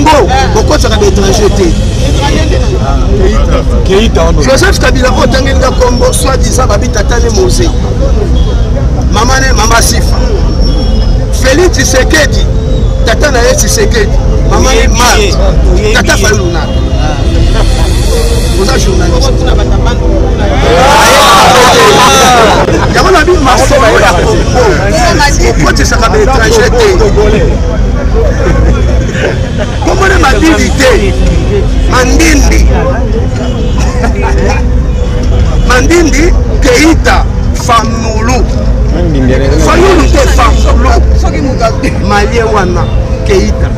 Congo, pourquoi ça va être étranger? Joseph Kabila, Otangenga Congo, soi-disant, Babi Tatane Mosé. Mamane, Mama Sifa. Félix Tshisekedi, Tatana Tshisekedi. Mamane, Marthe. Tata Faluna. Vous avez journaliste. Il y a un ami Marseille à Congo. Pourquoi tu sais que étranger? Comment est ma dignité? Mandindi. Mandindi, Keita, Famoulou. Famoulou, Famoulou. Malien Wana, Keita.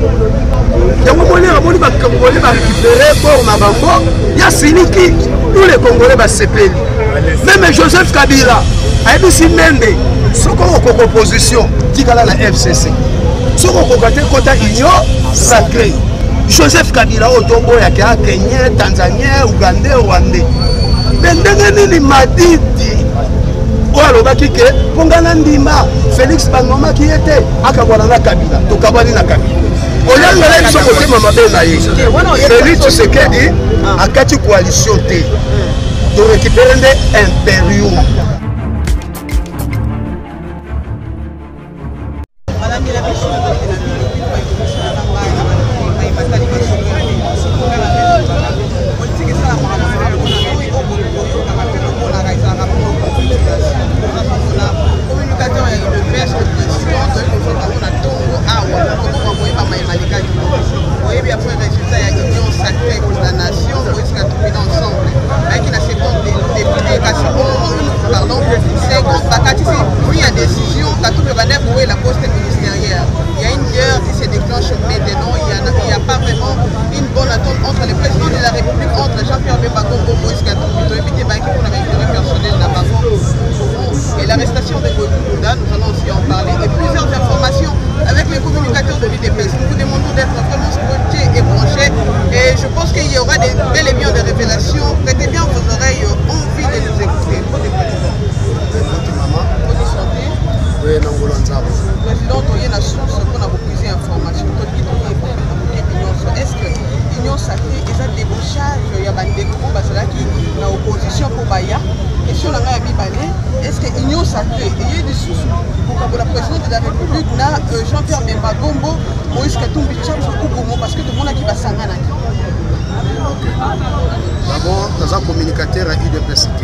Il y a un moment où les Congolais vont récupérer pour Mabango. Il y a Siniki. Tous les Congolais vont se payer. Même Joseph Kabila, Aïbisi Mende, ce qu'on a en opposition, qui est la FCC. Ce qu'on a côté union sacrée. Joseph Kabila, Otombo, Yaka, Kenya, Tanzania, Ougandais, Rwandais. Pendengeni Madidi. Ou alors, Pongana Ndima, Félix Bangoma qui était à Kabwana Kabila, Tokabani na Kabila. Oyangala biso kotema mabe na ye. Félix Tshisekedi akati coalition te. De récupérer des impériaux. Est-ce que l'Union sacrée et des sous pour la présidence de la République n'a Jean-Pierre Bemba Gombo Moïse Katumbi Tchamso Koukomo parce que tout le monde a qui va s'engager. D'abord, nous sommes communicateurs à UDPST.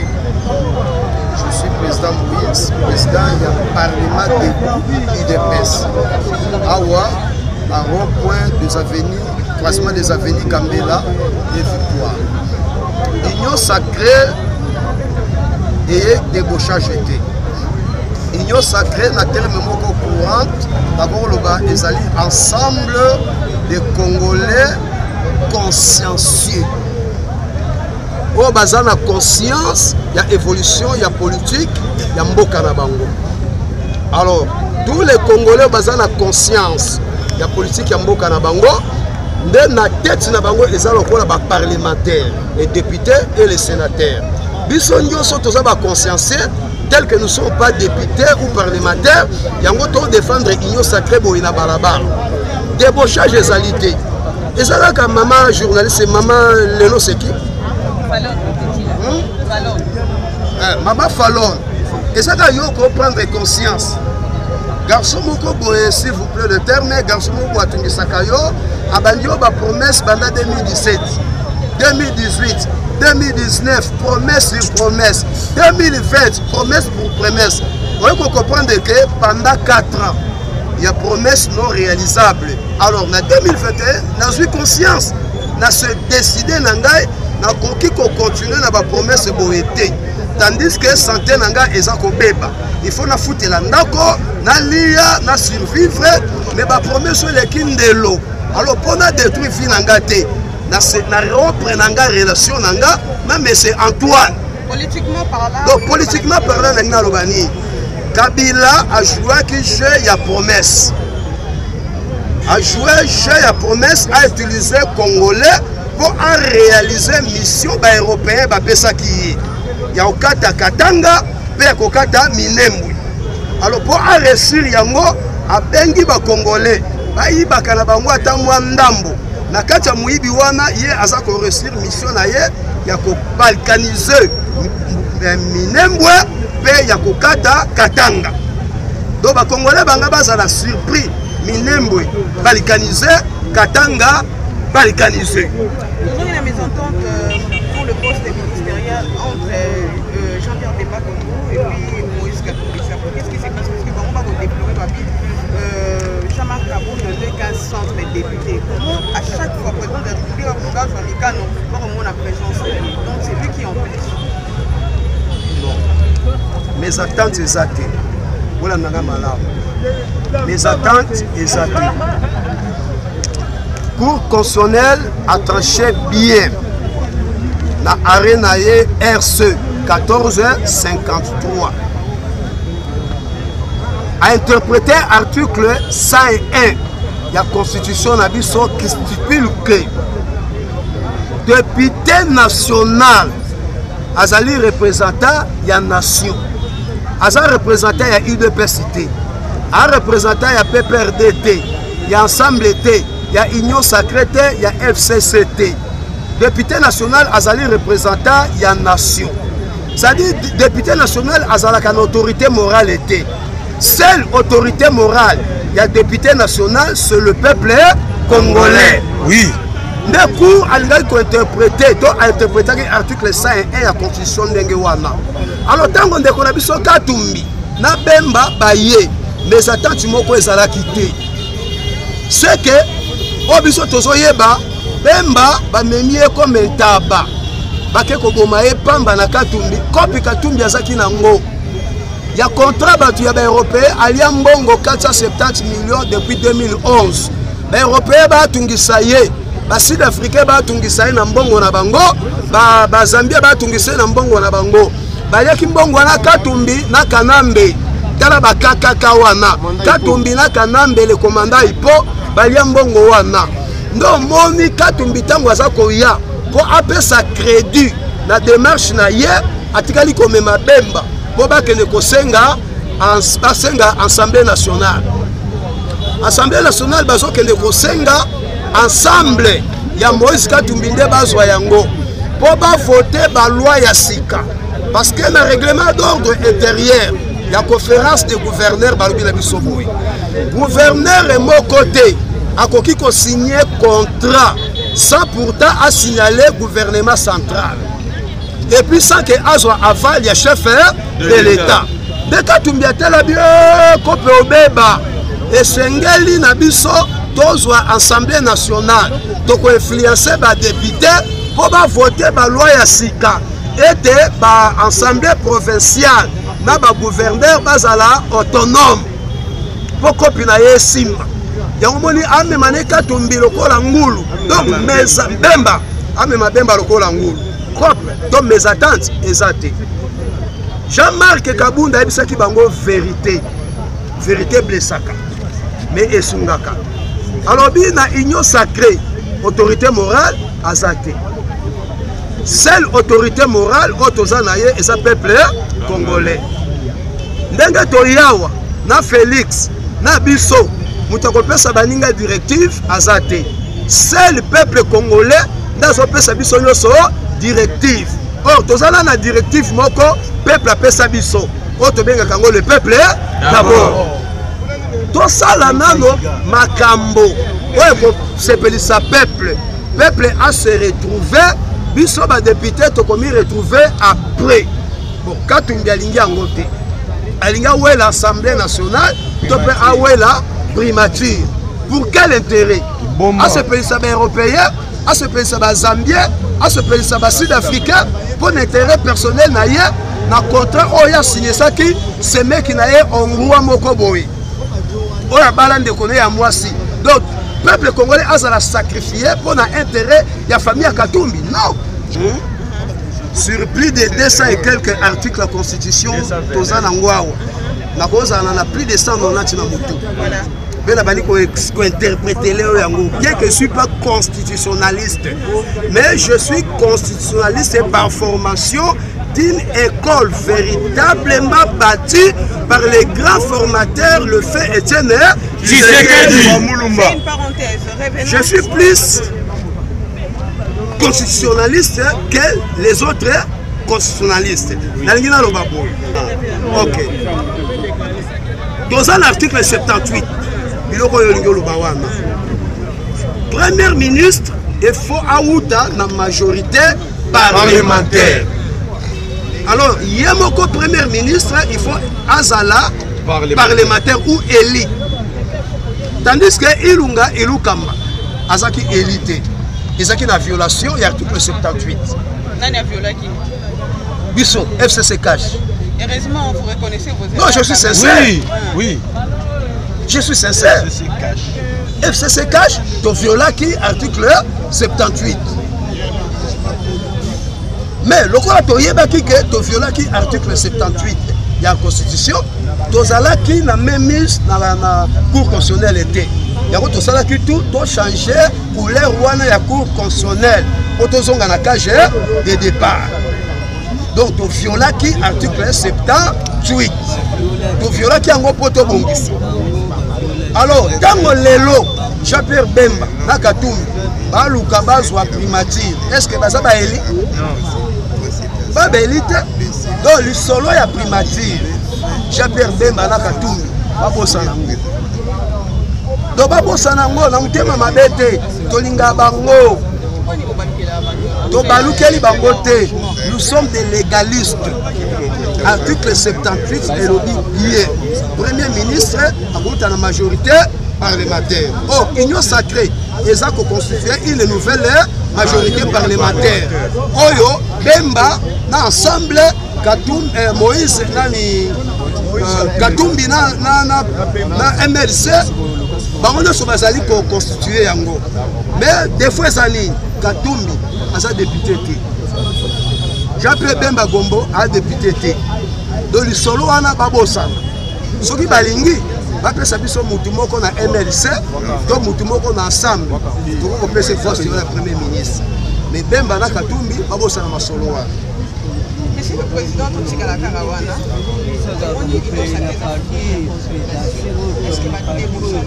Je suis président Moïse, président du Parlement de UDPS. Awa, à rond-point des avenues, croisement des avenues Gambela et Victoire. L'Union sacrée et débauchage été. L'Union sacrée n'a tellement courante. D'abord, les alliés ensemble des Congolais consciencieux. Au bazar la conscience, il y a évolution, il y a politique, il y a mboka na bango. Alors, tous les Congolais bazar la conscience, il y a politique, il y a mboka na bango. Dans la tête na bango, ils ont le parlementaires, les députés et les sénateurs. Bisonyo sont tous consciencieux, tels que nous ne sommes pas députés ou parlementaires, il y a un défendre l'union sacrée pour une barabara. Débauchage des alités. Et ça là quand maman journaliste, c'est maman Leno c'est qui? Fallon. Maman Fallon. Et ça là il faut prendre conscience. Garçon moko boye s'il vous plaît le terme, garçon moko atungi sakayo, abandio ba promesse banda 2017, 2018. 2019, promesse sur promesse. 2020, promesse pour promesse. Vous pouvez comprendre que pendant 4 ans, il y a promesse non réalisable. Alors, en 2021, nous avons conscience. Nous avons décidé de continuer à la promesse de l'été. Tandis que santé est en bébé. Il faut foutre la ndako, na lia, na survivre, mais la promesse est de l'eau. Alors, pour nous détruire Finangate, na reprendre la relation même c'est Antoine. Politiquement parlant. Donc politiquement parlant, Kabila a joué qui jeu il y a promesse. A joué jeu il y a promesse à utiliser Congolais pour réaliser mission européenne qui il y a Okata Katanga et Okata Minembwe. Alors pour réussir yango a bengi ba Congolais ba yibaka na bango ata mwa ndambo. na kati ya moyibi wana ye aza ko réussir mission na ye ya ko balkaniser Minembwe pe ya ko kata Katanga. Donc ba Congolais banga bazala surpris Minembwe balkaniser Katanga balkaniser. Toujours une mésentente pour le poste ministériel entre Jean-Pierre Bemba et puis Moïse Katumbi. Qu'est-ce qui s'est passé? Parce que quand on va déplorer Jean-Marc Kaboul ne veut qu'un centre de députés. Comment à chaque fois, président de la République, on va voir Mikano, on a présence. Donc c'est lui qui empêche. Non. Mes attentes exactes. Voilà malade. Mes attentes exactes. Cour constitutionnelle a tranché bien la arène RC 1453 a interprété article 101 de la constitution qui stipule que député national azali représentant ya nation, azali représentant ya UDPS-T, a représentant ya PPRD-T, ya ensemble T, ya Union Sacrée T, ya FCC-T. Député national azali représentant ya nation. C'est-à-dire député national azalaka une autorité morale T. Seule autorité morale ya député national c'est le peuple congolais. Oui. Le cours a interprété l'article 101 de la constitution de wana. Alors tant qu'on a biso Katumbi na Bemba baye mais attentes moko ezala quitté. C'est que obiso tozoyeba Bemba bamemi comme taba. Bake ko boma e pamba na Katumbi, kopi Katumbi azaki nango. Ya contrat batu ya ba européen alia mbongo 470 millions depuis 2011. Ba européen ba tungisa ye. Ba Sud-Africain ba tungisa na mbongo na bango, ba Zambia ba tungisa na mbongo na bango. Ba yaki mbongo na Katumbi na Kanambe. Tala ba kakaka wana. Katumbi na Kanambe le commandant Ipo, ba lia mbongo wana. Ndo moni Katumbi tango aza koya po apesa crédit na démarche na ye atikali komema Bemba. Po ba kene kosenga basenga Assemblée nationale. Assemblée nationale bazo kene kosenga ensemble ya Moïse Katumbi nde bazwa yango po ba voter ba loi ya sika parce que le règlement d'ordre intérieur ya conférence de gouverneurs balobi na biso boy gouverneur et mon côté akoki ko signer contrat sans pourtant a signaler gouvernement central et puis sans que azwa aval ya chef de l'état de Katumbi atela bien kope obeba esengeli na biso tozwa Assemblée nationale toko influencer ba député pour ba voter ba loi ya sika ete ba Assemblée provinciale na ba gouverneur bazala autonome poko pina yesimba yango moni amemane Katumbi lokola ngulu donc mes Bemba amema Bemba lokola ngulu propre donc mes attentes ezate Jean-Marc Kabunda ebisaki bango vérité blessaka mais esungaka. Alors bien na union sacrée autorité morale azate. Seule autorité morale otozanaye et sa peuple congolais. Ndenge toyawa na Félix na biso mutakopesa baninga directive azate. Seul peuple congolais ndazo pesa biso nyoso directive. Or tozana na directive moko peuple apesa biso. Otobenga kango le peuple d'abord. Tout ça là nano makambo ouais sepelisa peuple a se retrouvé biso ba député to komi retrouver après bon Katumbi alingi angote alinga ouais l'Assemblée nationale to pe a ouais la primature pour quel intérêt a sepelisa ba européen a sepelisa ba zambien a sepelisa ba sud-africain pour intérêt personnel na ye na contrat oya signé ça qui ce mec na ye ongwa moko boy. Donc, le peuple congolais a sacrifié pour l'intérêt de la famille à Katumbi. Non. Sur plus de 200 et quelques articles de la Constitution, on a plus de 100 bien que je ne suis pas constitutionnaliste, mais je suis constitutionnaliste par formation d'une école véritablement bâtie par les grands formateurs, le fait Etienne Tshisekedi. C'est une parenthèse. Je suis plus constitutionnaliste que les autres constitutionnalistes. Ok. Dans l'article 78, Premier ministre, il faut avoir une majorité parlementaire. Alors, Yemoko Premier ministre, il faut Azala parlementaire ou élu. Tandis que Ilunga, Ilukamba, Azaki élité. Azaki la violation, il y a l'article 78. Nani a violé qui? Bisson, FCC cash. Heureusement, vous reconnaissez vos erreurs. Non, je suis sincère. Oui, oui. Je suis sincère. FCC cash, tu viola qui article 78. Mais le quoi tu yebaki que tu viola qui article 78 il y a la constitution, tu as qui n'a même mis dans la cour constitutionnelle était. Il y a tout qui tout changé couleur wana ya cour constitutionnelle. Autozonga na cage de départ. Donc tu viola qui article 78. Tu viola qui en gros poto bongisi. Alors, dans lelo, Jean-Pierre Bemba, Nakatoumi, Baluka Bazwa primature, est-ce que ça va élire? Non. Pas élite. Donc, le solo ya primature, Jean-Pierre Bemba, Nakatoumi, Babosanango. Donc, Babosanango, Namutema Mabete, Tolinga Bango, Tobalukeli Bangote, nous sommes des légalistes. Article 78 et le dit Premier ministre a la majorité parlementaire. Oh, union sacrée, ils ont constitué une nouvelle majorité parlementaire. Oyo, Bemba, na ensemble, Katoum, Moïse, Katumbi, na MLC, on a constitué yango. Mais des fois, Katumbi, a député. Jean-Pierre Bemba Gombo a député. Donc le solo wana babosa. Soki balingi, bapesa biso mutu moko na MLC, donc mutu moko na ensemble. Donc on peut se force sur le premier ministre. Mais Bemba na Katumbi babosa na masolo wana. Monsieur le président Tsikala Karawana, on dit que ça est-ce qu'il va être évolué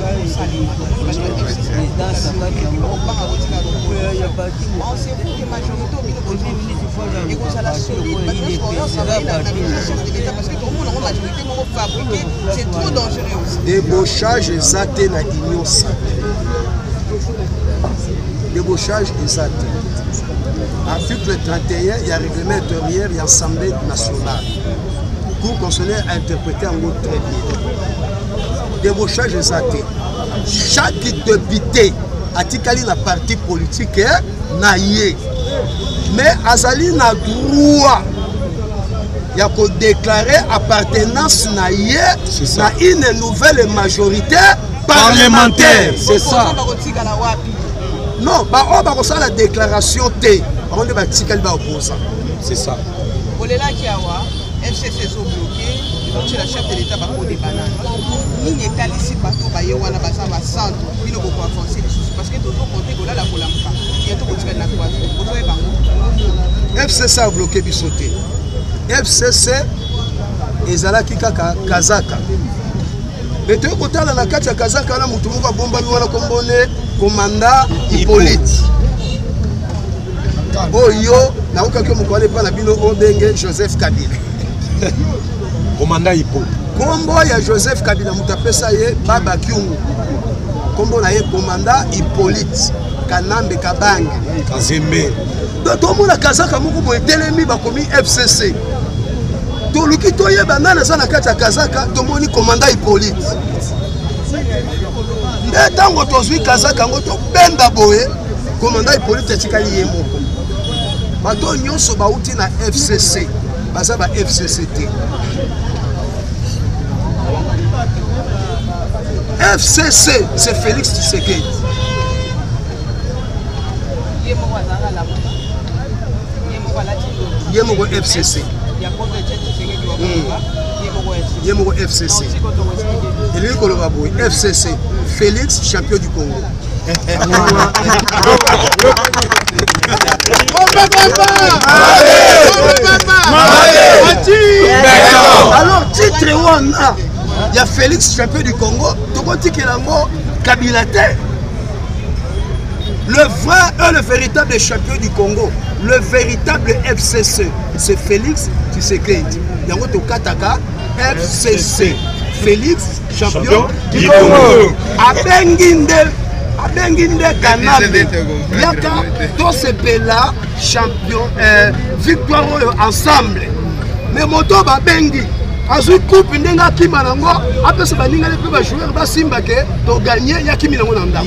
c'est trop dangereux aussi. Débauchage exact na union sacrée. Débauchage exact. Article 31, il y a règlement intérieur, il y a Assemblée nationale. Cour constitutionnelle a interprété en gros très bien. Débauchage exact. Chaque député a ticali la partie politique na yé. Mais Azali n'a droit il y a qu'à déclarer appartenance na yé na une nouvelle majorité parlementaire. C'est ça. Non, on va faire la déclaration T. On va faire la c'est ça. Olela Kiawa, FCC sont bloqués, c'est la chef de l'État pour des bananes. Il n'y a pas ici bateau bayewana basava centre, il ne peut pas avancer les choses parce que tout le monde compte la polampa. Il y a tout le monde qui a FCC a bloqué Bissoté. FCC ezala kaka Kazaka. Mais tu as la carte à Kazaka, là, tu as bomba commandant Hippolyte. Oh yo, na okaki mukole pa na bino Obenge Joseph Kabila. Commandant Hippo. Kombo ya Joseph Kabila mutapesa ye Baba Kyungu. Kombo na ye commandant Hippolyte Kanambe Kabange. Kazembe. Donc tout le monde a Kazaka moko bo etelemi ba komi FCC. To luki to ye banana za na kati ya Kazaka to moni commandant Hippolyte. Ntango tozwi Kazaka ngo to benda boye commandant Hippolyte tikali ye moko. Bato nyonso bauti na FCC. Baza ba FCCT. FCC, c'est Félix Tshisekedi. Yemoko FCC. Yemoko FCC. Et lui koloba boy FCC, Félix champion du Congo. Alors titre wana il y a Félix champion du Congo, tu vois que l'ango Kabila te. Le vrai et le véritable champion du Congo, le véritable FCC, c'est Félix Tshisekedi. Yango to kataka FCC. Félix champion du Congo. Abenginde Kanabe. Yaka to sepela champion victoire ensemble. Mais moto ba bengi azui coupe ndenga kima nango apesa baninga le pe ba joueur ba simba ke to gagner ya kimi nango na ndako.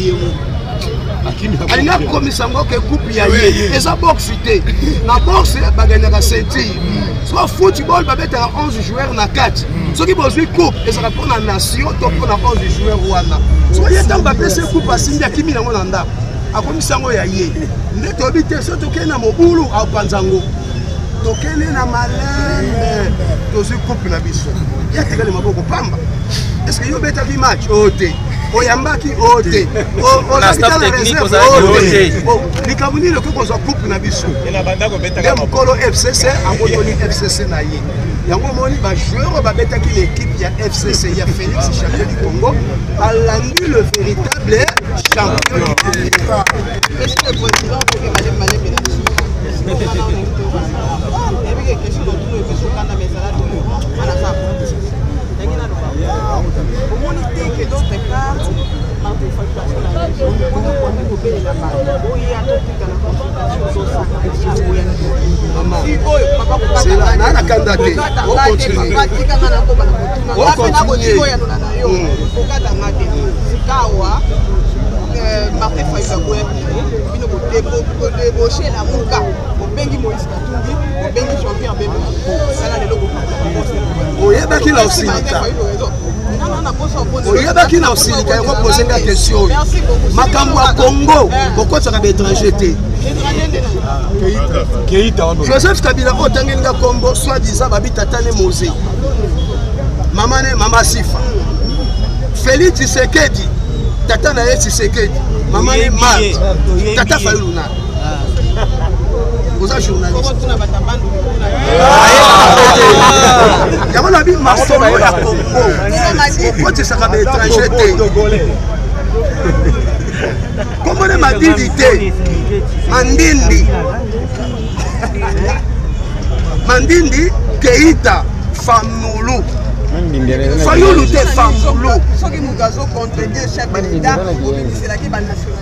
Alinga komisa ngo ke coupe ya ye eza boxe te na boxe baganyaka ceinture so football babeta 11 joueurs na 4 soki bozwi coupe ezaka pona nation to pona 11 joueurs wana so yetamba pese coupe asimbi akimi nango na ndako akomisa ngo ya ye nde tobi te so tokende na mobulu apanzango tokende na malende tozwi coupe na biso yatekali maboko pamba est-ce que yo betaki match ote oyambaki ote ozakita na réserve ote likamuni le kokozwa coupe na biso ya mokolo FCC angotoni FCC na ye yango moni bajoueur babetaki l'équipe ya FCC ya Félix champion du Congo alandi le véritable champion du Congo. Est-ce que le président peut que Malem c'est là, on a candidaté. On continue. Martin Faisaboué, il faut débaucher la mouka, au Bengi Moïse Katumbi, au Bengi Jean-Pierre Bemba. Ça là, les logos. Oui, il y a qui l'a aussi. Il y a qui l'a aussi. Il y a posé la question. Makamba Congo, pourquoi ça va être étranger? Joseph Kabila, Otangenga Congo, soi-disant, Babi Tatane Mosé. Mamane, Mama Sifa. Félix Tshisekedi. Tata na Tshisekedi, maman est Marthe, Tata Fayuluna. Vous êtes journaliste. Yamon a vu Marcelo à Congo. Pourquoi tu seras étranger? Comment on m'a dit Mandindi. Mandindi, Keita, Famoulou. Fayulu te Famoulou. Ceux qui nous ont contredit chaque candidat, c'est là qui va nationalité.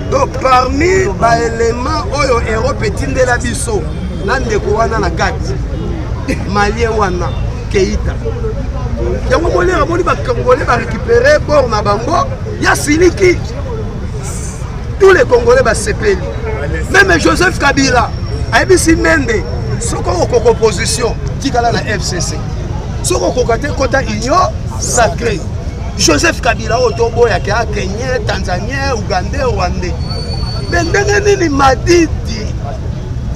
Donc parmi les éléments oyo Europe etinde la biso nandeko wana na kati Malien wana Keita. Yango molera moni ba Congolais ba récupérer bord na bango ya siliki. Tous les Congolais ba sepeli. Même Joseph Kabila Aibisi Mende, soko okoko opposition, tikala na FCC. Soko kokate kota union sacrée. Joseph Kabila otombo ya Kenya, Tanzania, Uganda, Rwanda. Mendenge nini madidi.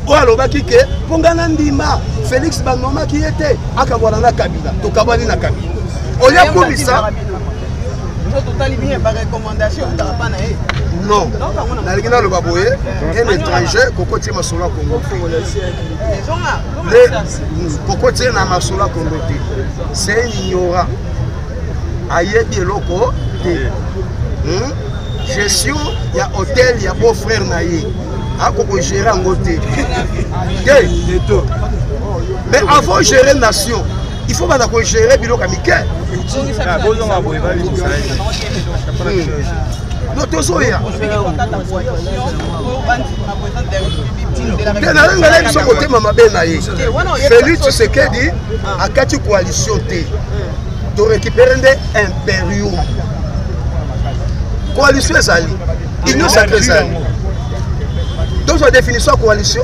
Oalobaki ke pongana ndima Félix Banoma qui était akabwana na Kabila, tokabani na Kabila. Oya komisa non, un étranger, Kokoti Masola Congo. Kokoti Masola Congo, c'est un ignorant. Ayebi Loko, gestion, il y a hôtel, il y a beau-frère Naye. A Koko gérer en hôtel. Mais avant de gérer une nation, il faut gérer Bilo Kamike. Notozoya. Félix Tshisekedi a quatre coalitions. De récupérer des impériaux. Coalition Zali. Union sacrée Zali. Donc la définition de coalition.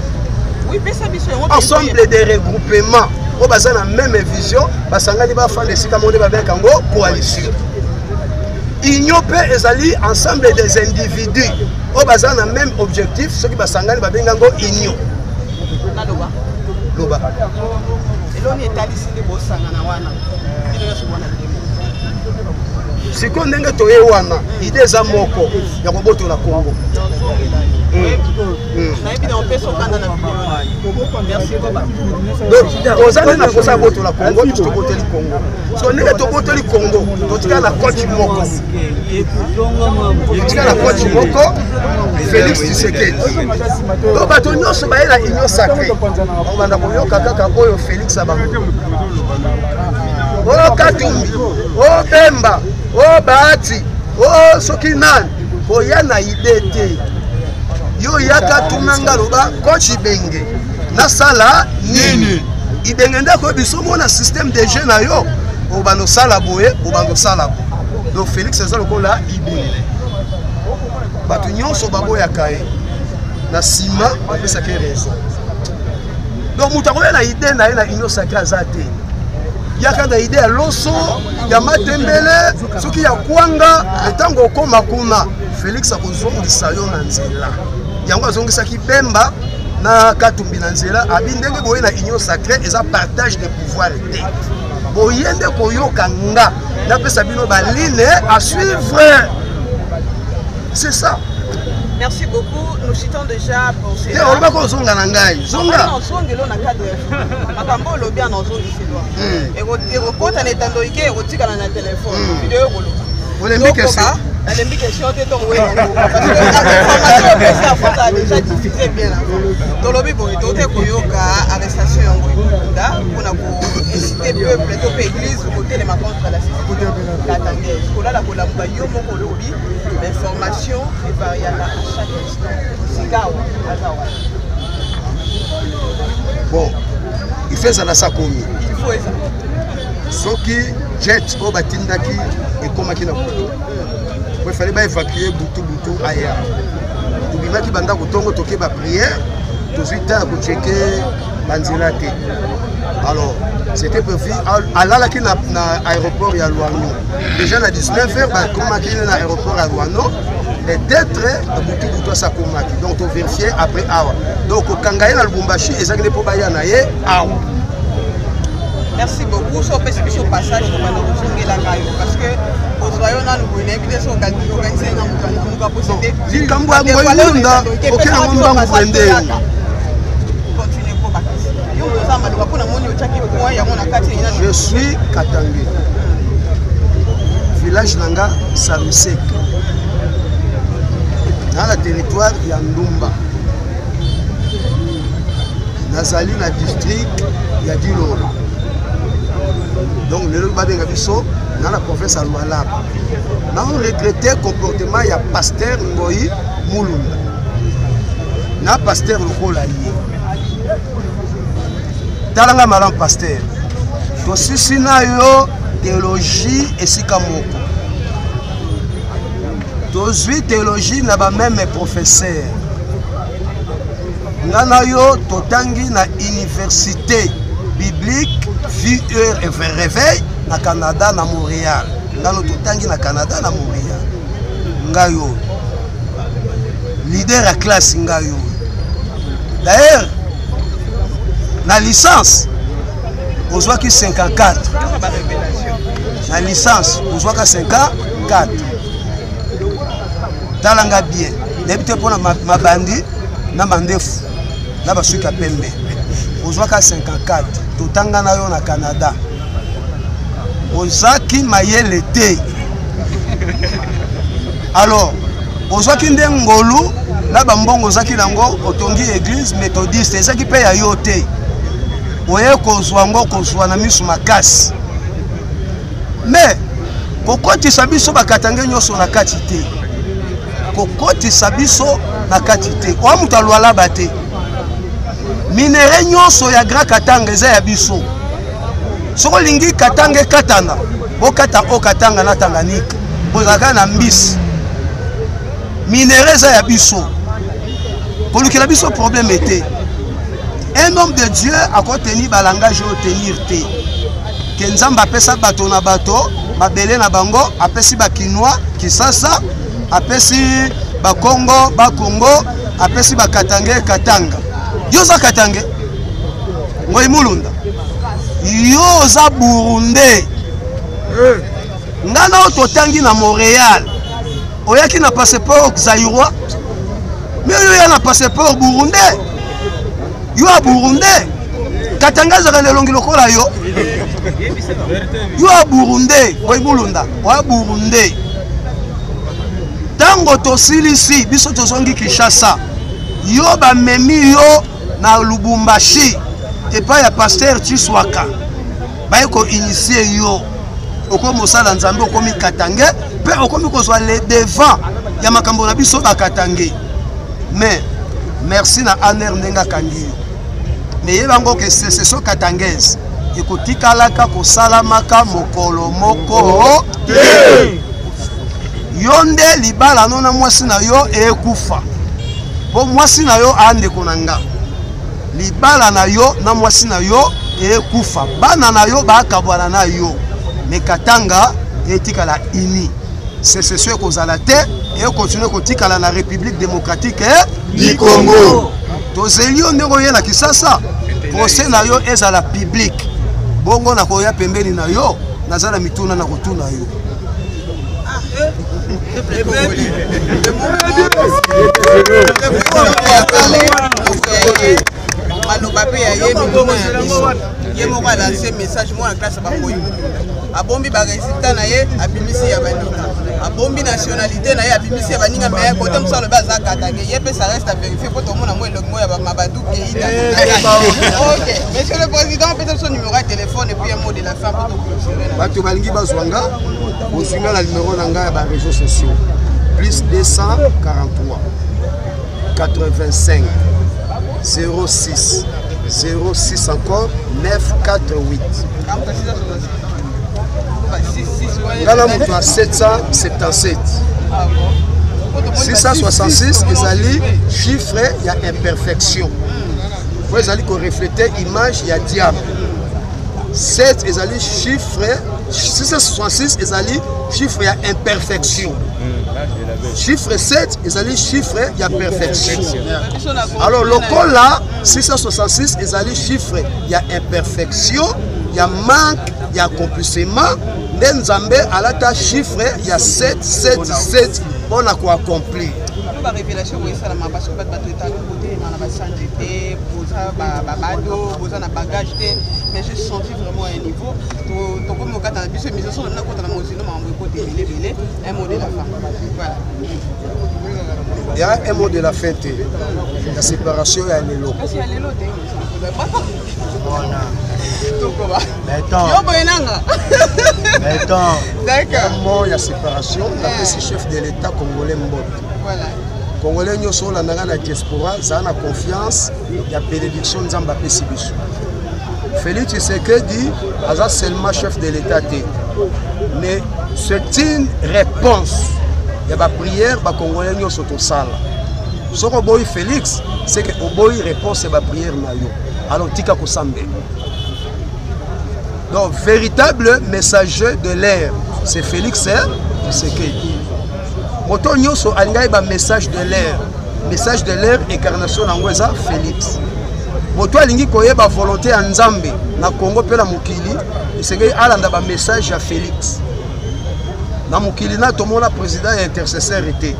Ensemble des regroupements. On va dans la même vision. Parce que les gens qui coalition. Union paix et ensemble des individus. On va dans le même objectif. Ceux qui sont union. Loba. Si on a toye wana, idée za moko ya koboto la Congo. Merci beaucoup. Donc, aux années, on a voté la Congo, tu as voté le Congo. Si on est voté le Congo, tu as la coach Moko. Tu as la coach Moko, Félix Tshisekedi. Donc, Batonio, c'est la union sacrée. On va d'abord Kaka Oyo Félix Abango. Oh Katumbi, oh Bemba, oh Bahati, oh Sokinan, oh Yana Idete. Yo yaka tunanga loba coach Ibenge. Na sala nini? Ibenge ndako biso mona système de jeu na yo. Obano sala boye, obano sala bo. Donc Félix c'est ça le kola Ibenge. Batu nyonso babo ya kae. Na sima, on ça qui raison. Donc mutakoya na idée na ina union sacrée azate. Yaka na idée ya loso, ya matembele, soki ya kwanga, etango koma kuna. Félix akozongisa yo na nzela. Yango azongisaki Bemba na Katumbi na nzela abindenge boye na union sacrée eza partage de pouvoir te. Boyende koyoka nga na pesa bino ba ligne à suivre. C'est ça. Merci beaucoup. Nous citons déjà pour ces. On va qu'on zonga na ngai. Zonga. Non, zonga lo na cadre. Makambo lo bien dans zone ici doit. Et report en étando ike erotika na téléphone. Vidéo bolo. Olympique question. Olympique question te ton oui. Parce que l'information que ça faut a déjà diffusé bien avant. Dans le bibo to te koyoka arrestation yango ikunda pona ko inciter peuple to église côté les contre la sécurité. L'attendez. Kola la kolamba yo moko lobi. L'information est variable à chaque instant. Bon, il fait ça dans sa commune. Il faut ça. Ce qui jette au batindaki et comme qui n'a pas. Il fallait évacuer Boutou ailleurs. Tout le monde qui banda kotongo toke ba prière, tout de suite à checker banzilate. Alors, c'était prévu à la qui na aéroport ya Luano. Déjà à 19h, comme qui na aéroport à Luano, peut-être Boutou sa komaki. Donc on vérifier après awa. Donc au Kangaye na Lubumbashi ezaki po baya na ye awa. Merci beaucoup. So peut sur passage pour nous la caillou parce que aux voyons dans nous inviter sur organiser un nous posséder. Si kambwa ngoyunda okena ngomba ngwende. Continuez pour Je suis Katangé. Village Nanga Samisek. Dans le territoire Yandumba. Nazali na district Yadilo. Donc le Babenga Bisso dans la province à Lualaba. Nous avons regretté le comportement de pasteur Ngoyi Moulunda. Na pasteur Lokola Yé. Talanga malam pasteur. To sisi na yo théologie et sikamoko. To zui théologie na ba même professeur. Ngana yo totangi na université biblique vie heure et réveil na Canada na Montréal. Ngano totangi na Canada na Montréal. Ngayo leader à classe ngayo. D'ailleurs la licence on voit que 54 la licence on voit que 54 talanga bien d'habitude pour ma bandi na mandefu na basuka pembe on voit que 54 totanga na yo na Canada ozaki mayele te alors ozaki ndengolu na bambongo ozaki nango otongi église méthodiste ezaki pe ya yo te oye kozwa ngo kozwa na misu makasi mais kokotisa biso bakatange nyonso na kati te kokotisa biso na kati te oa mutu alwalaba te minere nyonso ya Grand Katanga eza ya biso soko lingi Katanga katana bokata o Katanga na Tanganyika bozaka na mbisi minere eza ya biso kolukela biso problème était un homme de Dieu a contenu ba langage au tenir te que nzamba pesa bato na bato babele na bango apesi ba Kinois Kisasa apesi ba Congo apesi ba Katanga yoza Katanga Ngoyi Mulunda yoza Burundi ngana ototangi na Montréal oyaki na passeport zaïrois mais yo ya na passeport burundais Yo a Burundi. Katanga za lelongi lokola yo. Yo a Burundi, boy Bulunda, wa Burundi. Tango tosilisi biso tozongi Kinshasa. Yo ba memi yo na Lubumbashi et pas ya pasteur Chiswaka. Ba ko initier yo. Oko mosala nzambe okomi Katange, pe okomi kozwa le devant ya makambo na biso ba Katange. Mais merci na aner ndenga kangi. Mais yebango ke seso Katangese. Ekotikalaka kosalamaka mokolo moko te. Yonde libala nona mwasi na yo ekufa. Po mwasi na yo ande konanga. Libala na yo na mwasi na yo ekufa. Bana na yo bakabwana na yo. Mekatanga etikala ini. Sécession kozala te et continue kotikala na République démocratique du Congo. Tozeli ndeko yela kisasa. Procès na yo ezala public. Bongo na koya pembeni na yo nazala mituna na kotuna yo. Ye mo ba lancer message mo en classe ba koyi. Abombi ba résultat na ye abimisi ya baninga. Abombi nationalité na ye abimisi ya baninga mais côté msalo ba za Katange. Ye pe ça reste à vérifier pour tout le monde na mo eloko mo ya ba Mabadou pays da. OK, monsieur le président, peut-être son numéro de téléphone et puis un mot de la fin pour tout clôturer. Bato balingi bazwanga, bosinga la numéro na nga ya ba réseaux sociaux. Plus 243 85 06 06 encore 948. Ngala mutu a 777. 666 ezali chiffre ya imperfection. Pour ezali ko refléter image ya diable. 7 ezali chiffre 666 ezali chiffre ya imperfection. Chiffre 7 ezali chiffre ya perfection. Alors lokola 666 ezali chiffre ya imperfection, ya manque, ya accomplissement, nzambe alata chiffre ya 777 pour na ko accomplir. Ba révélation oui ça la parce que ba tout à côté na ba santé posa ba bado posa na bagage mais je senti vraiment un niveau to comme au cas dans biso mise sur na kota na mozino ma mbo côté belé un mot de la fin. Voilà. Il y a un mot de la fin, la séparation et l'élo. Parce qu'il y a l'élo, D'accord. Il y a séparation, après c'est chef de l'État congolais Mbot. Voilà. Congolais nous sommes dans la diaspora, ça a confiance, il y a bénédiction Nzamba Pesibiso. Félix Tshisekedi est seulement chef de l'État. Mais c'est une réponse. Il y a des prières, les Congolais sont au salle. Ce que boy Félix, c'est que boy réponse à la prière. Alors, tika kosambe. Donc, véritable messager de l'air, c'est Félix Tshisekedi. Moto nyoso alinga ba message de l'air. Message de l'air, incarnation d'Angweza, Félix. Moto alingi koyeba volonté en Nzambe, na Congo pe na mokili, Tshisekedi alanda ba message à Félix. Na mokili na tomona président ya intercesseur était.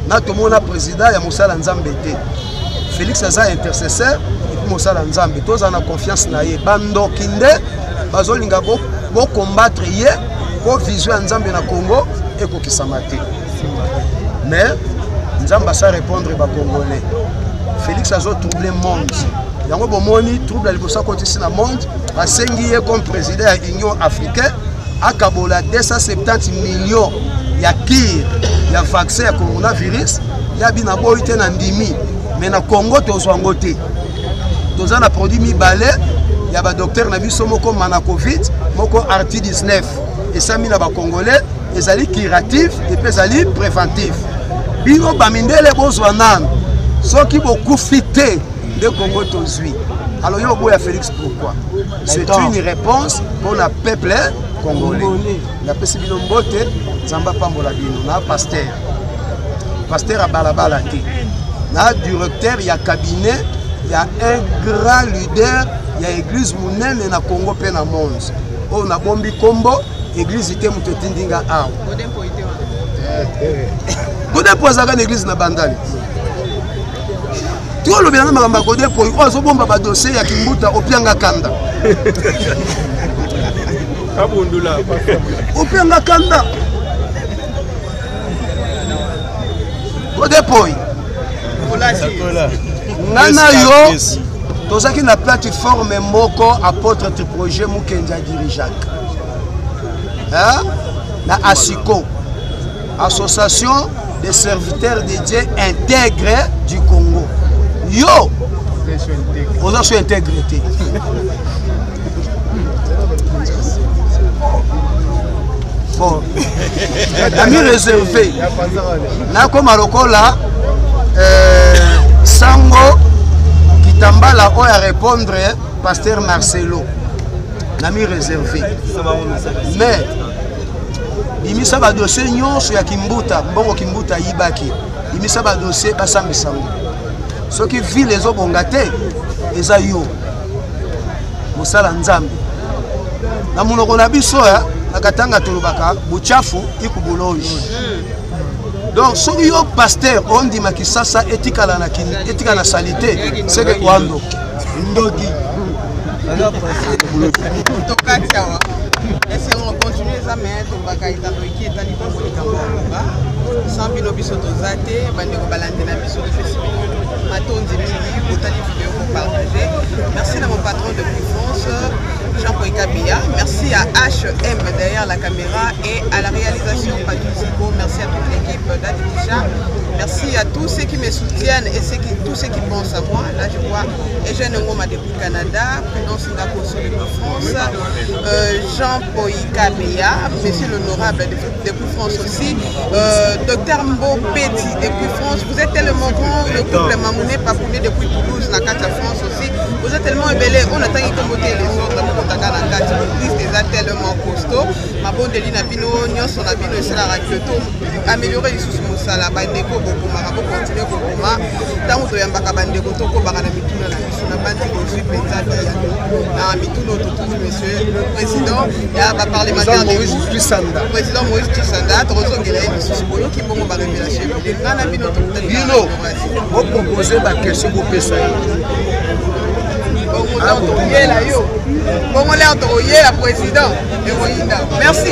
Na tomona président ya Mosala Nzambe était. Félix aza intercesseur et puis Mosala Nzambe. Toza na confiance na ye. Bando kinde bazolinga bo combattre ye ko vision Nzambe na Congo et ko kisamate. Mais Nzamba sa répondre ba Congolais. Félix azo troubler monde. Yango bomoni trouble libosa côté na monde, asengi ye comme président ya Union africaine. Akabola 270 millions ya kir ya vaccin ya coronavirus ya bina boite na ndimi mais na Congo tozwango te toza na produit mibale ya ba docteur na biso moko mana covid moko arti 19 et ça mina ba congolais ezali curatif et puis ezali préventif bino bamindele bozwa nan soki bokufi te de Congo tozwi. Alors yo boya Félix pourquoi? C'est une réponse pour le peuple congolais. La pesibino mbote Zamba pambola bino na pasteur. Pasteur a balabala te. Na directeur ya cabinet, il y a un grand leader, il y a église munene na Congo pe na monde. On a bombi kombo église ite mutotindinga a. Godempo azaka na église na Bandali. Tu as le bien de Code Point, ou azobomba ba dossier ya Kimbuta opianga kanda. Opianga kanda. Code Point. Nana yo tozaki na plateforme moko apôtre du projet Mukenza dirigeant. Hein? Na ASICO, Association des serviteurs dédiés intégrés du Congo. Yo, on a su intégrité. Bon, ami réservé. Na comme Lokola, Sango, Kitambala, on a répondre pasteur Marcelo. Nami réservé. Mais bimisa ba dossier nyonso ya Kimbuta, mbongo Kimbuta yibaki. Bimisa ba dossier basambisa. Ce qui vit les obongate, eza yo. Mosala nzambe. Na munoko na biso ya nakatanga tolobaka buchafu ikubuloji. Donc soki yo pasteur on dit makisasa etikala na kini, etikala na salité, c'est que kwando ndogi. Tokatiawa. Est-ce qu'on continue ça mais to bakaita to ki etani to kamba. Sambino biso to zate, bande ko balante na biso de festival. Matondi midi, botali vidéo pour partager. Merci à mon patron de France, Jean-Paul Kabia. Merci à HM derrière la caméra et à la réalisation Patrick Zico. Merci à toute l'équipe d'Adikisha. Merci à tous ceux qui me soutiennent et tous ceux qui pensent à moi. Là, je vois Eugène Ngoma depuis Canada, Président Singapour de France, Jean-Paul Kabia, Monsieur l'honorable depuis France aussi, Dr Mbo Petit depuis France. Vous êtes tellement grand, le couple Mamouné Papouné depuis Toulouse, la carte France aussi. Vous êtes tellement ébellé, on attend qu'ils commoter les autres, l'église déjà tellement costaud. Ma bonne Deline Abino, Nyon son Abino et c'est la raqueto. Améliorer les sous-moussala, Bandeko, Bokoma, Rabo continuer Bokoma. Tant que Yambaka Bandeko, Toko, Barana Mituna, la mission de Bandeko, suis Pétali, Mituno, monsieur le président, il y a parlementaire Moïse Tshisanda. Président Moïse Tshisanda, Trozo Guélé, Sisboyo, qui vont me révéler. Bino, vous proposez ma question pour personne. Bon, on est la président. Merci.